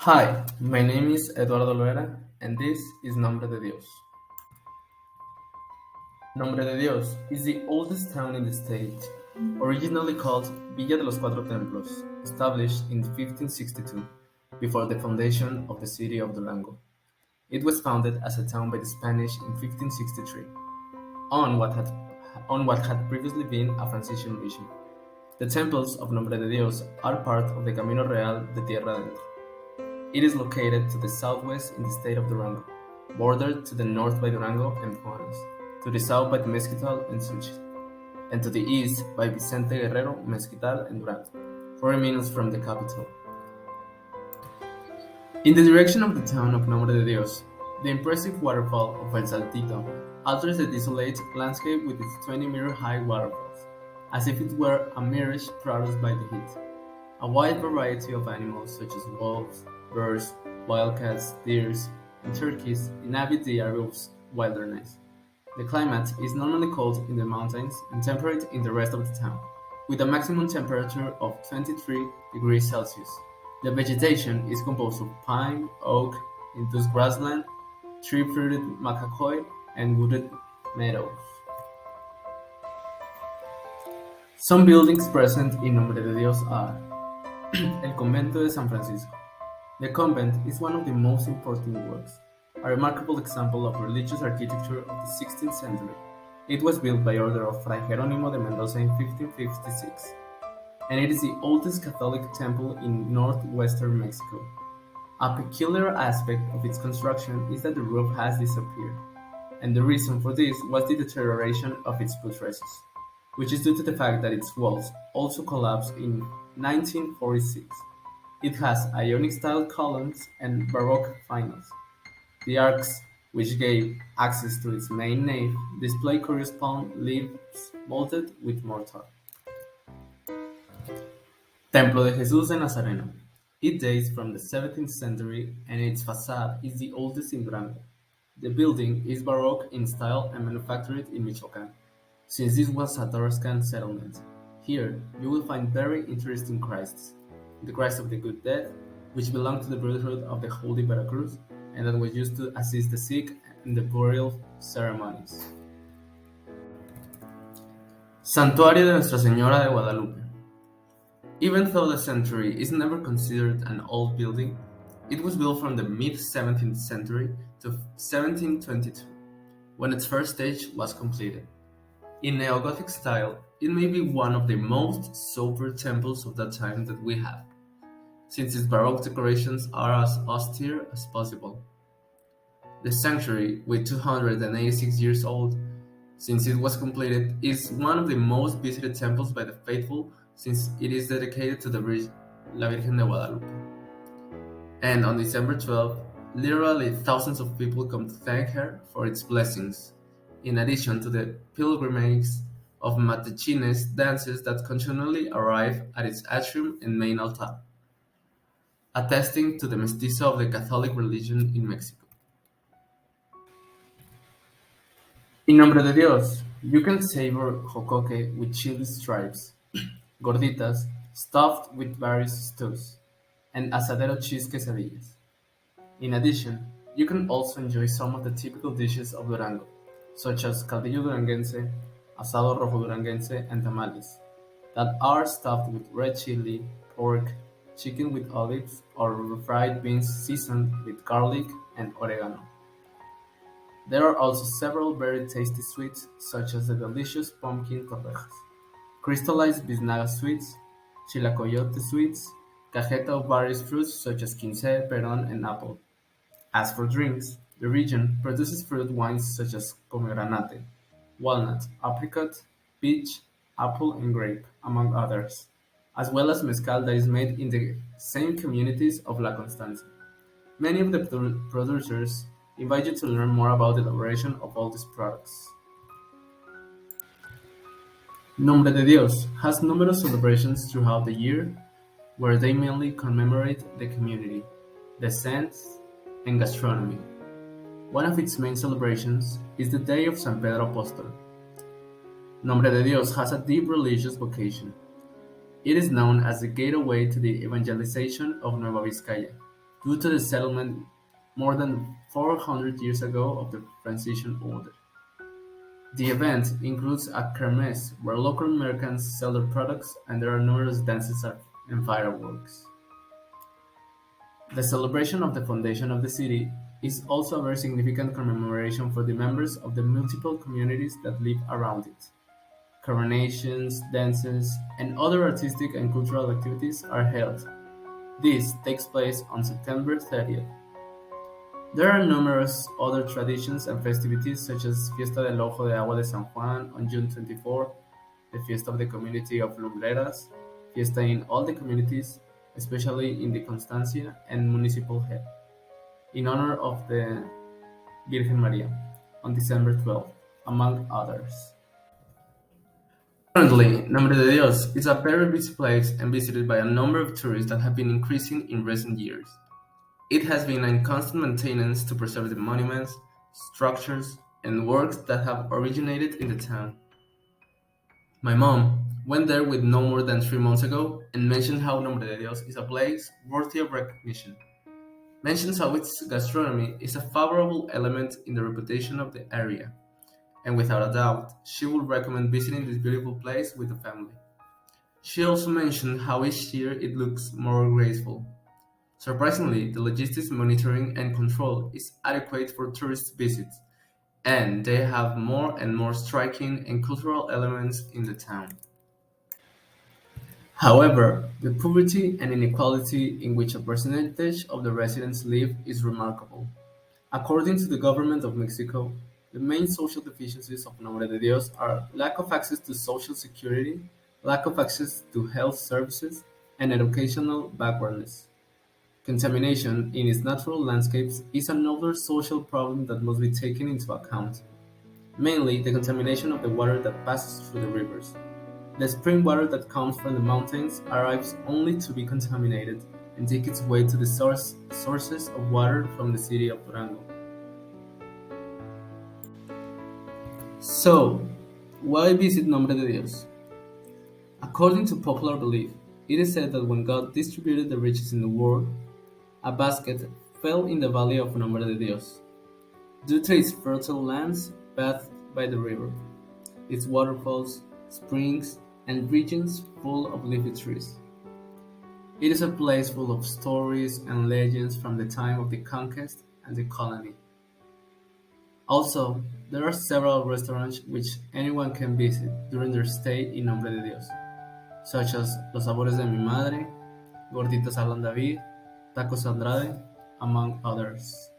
Hi, my name is Eduardo Loera, and this is Nombre de Dios. Nombre de Dios is the oldest town in the state, originally called Villa de los Cuatro Templos, established in 1562, before the foundation of the city of Durango. It was founded as a town by the Spanish in 1563, on what had, on what had previously been a Franciscan mission. The temples of Nombre de Dios are part of the Camino Real de Tierra Adentro. It is located to the southwest in the state of Durango, bordered to the north by Durango and Juanes, to the south by the Mezquital and Suchit, and to the east by Vicente Guerrero, Mezquital, and Durango, 40 minutes from the capital. In the direction of the town of Nombre de Dios, the impressive waterfall of El Saltito alters the desolate landscape with its 20-meter-high waterfalls, as if it were a mirage produced by the heat. A wide variety of animals such as wolves, bears, wildcats, deers, and turkeys inhabit the area of wilderness. The climate is normally cold in the mountains and temperate in the rest of the town, with a maximum temperature of 23 degrees Celsius. The vegetation is composed of pine, oak, induced grassland, tree-fruited macacoy, and wooded meadows. Some buildings present in Nombre de Dios are El Convento de San Francisco. The convent is one of the most important works, a remarkable example of religious architecture of the 16th century. It was built by order of Fray Jerónimo de Mendoza in 1556, and it is the oldest Catholic temple in northwestern Mexico. A peculiar aspect of its construction is that the roof has disappeared, and the reason for this was the deterioration of its buttresses, which is due to the fact that its walls also collapsed in 1946. It has Ionic-style columns and Baroque finals. The arcs, which gave access to its main nave, display curious palm leaves molded with mortar. Templo de Jesús de Nazareno. It dates from the 17th century and its facade is the oldest in Durango. The building is Baroque in style and manufactured in Michoacán, since this was a Tarascan settlement. Here, you will find very interesting Christs. The Christ of the Good Death, which belonged to the Brotherhood of the Holy Veracruz, and that was used to assist the sick in the burial ceremonies. Santuario de Nuestra Señora de Guadalupe. Even though the sanctuary is never considered an old building, it was built from the mid-17th century to 1722, when its first stage was completed. In neo-Gothic style, it may be one of the most sober temples of that time that we have, since its Baroque decorations are as austere as possible. The sanctuary, with 286 years old since it was completed, is one of the most visited temples by the faithful since it is dedicated to La Virgen de Guadalupe. And on December 12th, literally thousands of people come to thank her for its blessings, in addition to the pilgrimage of matechines dances that continually arrive at its atrium and main altar, attesting to the mestizo of the Catholic religion in Mexico. In Nombre de Dios, you can savor jocoque with chili stripes, gorditas stuffed with various stews, and asadero cheese quesadillas. In addition, you can also enjoy some of the typical dishes of Durango, such as caldillo duranguense, asado rojo duranguense, and tamales, that are stuffed with red chili, pork, chicken with olives, or fried beans seasoned with garlic and oregano. There are also several very tasty sweets, such as the delicious pumpkin torrejas, crystallized biznaga sweets, chilacoyote sweets, cajeta of various fruits such as quince, peron, and apple. As for drinks, the region produces fruit wines such as pomegranate, walnut, apricot, peach, apple, and grape, among others, as well as mezcal that is made in the same communities of La Constancia. Many of the producers invite you to learn more about the elaboration of all these products. Nombre de Dios has numerous celebrations throughout the year where they mainly commemorate the community, the saints, and gastronomy. One of its main celebrations is the Day of San Pedro Apóstol. Nombre de Dios has a deep religious vocation. It is known as the gateway to the evangelization of Nueva Vizcaya, due to the settlement more than 400 years ago of the Franciscan order. The event includes a kermesse where local Americans sell their products and there are numerous dances and fireworks. The celebration of the foundation of the city is also a very significant commemoration for the members of the multiple communities that live around it. Coronations, dances, and other artistic and cultural activities are held. This takes place on September 30th. There are numerous other traditions and festivities such as Fiesta del Ojo de Agua de San Juan on June 24, the Fiesta of the Community of Lumbreras, Fiesta in all the communities, especially in the Constancia and Municipal Head, in honor of the Virgen Maria, on December 12th, among others. Currently, Nombre de Dios is a very busy place and visited by a number of tourists that have been increasing in recent years. It has been in constant maintenance to preserve the monuments, structures, and works that have originated in the town. My mom went there with no more than 3 months ago and mentioned how Nombre de Dios is a place worthy of recognition. Mentions how its gastronomy is a favorable element in the reputation of the area, and without a doubt, she would recommend visiting this beautiful place with the family. She also mentioned how each year it looks more graceful. Surprisingly, the logistics monitoring and control is adequate for tourist visits, and they have more and more striking and cultural elements in the town. However, the poverty and inequality in which a percentage of the residents live is remarkable. According to the government of Mexico, the main social deficiencies of Nombre de Dios are lack of access to social security, lack of access to health services, and educational backwardness. Contamination in its natural landscapes is another social problem that must be taken into account, mainly the contamination of the water that passes through the rivers. The spring water that comes from the mountains arrives only to be contaminated and take its way to the sources of water from the city of Durango. So, why visit Nombre de Dios? According to popular belief, it is said that when God distributed the riches in the world, a basket fell in the valley of Nombre de Dios, due to its fertile lands bathed by the river, its waterfalls, springs, and regions full of leafy trees. It is a place full of stories and legends from the time of the conquest and the colony. Also, there are several restaurants which anyone can visit during their stay in Nombre de Dios, such as Los Sabores de mi Madre, Gorditas Alan David, Tacos Andrade, among others.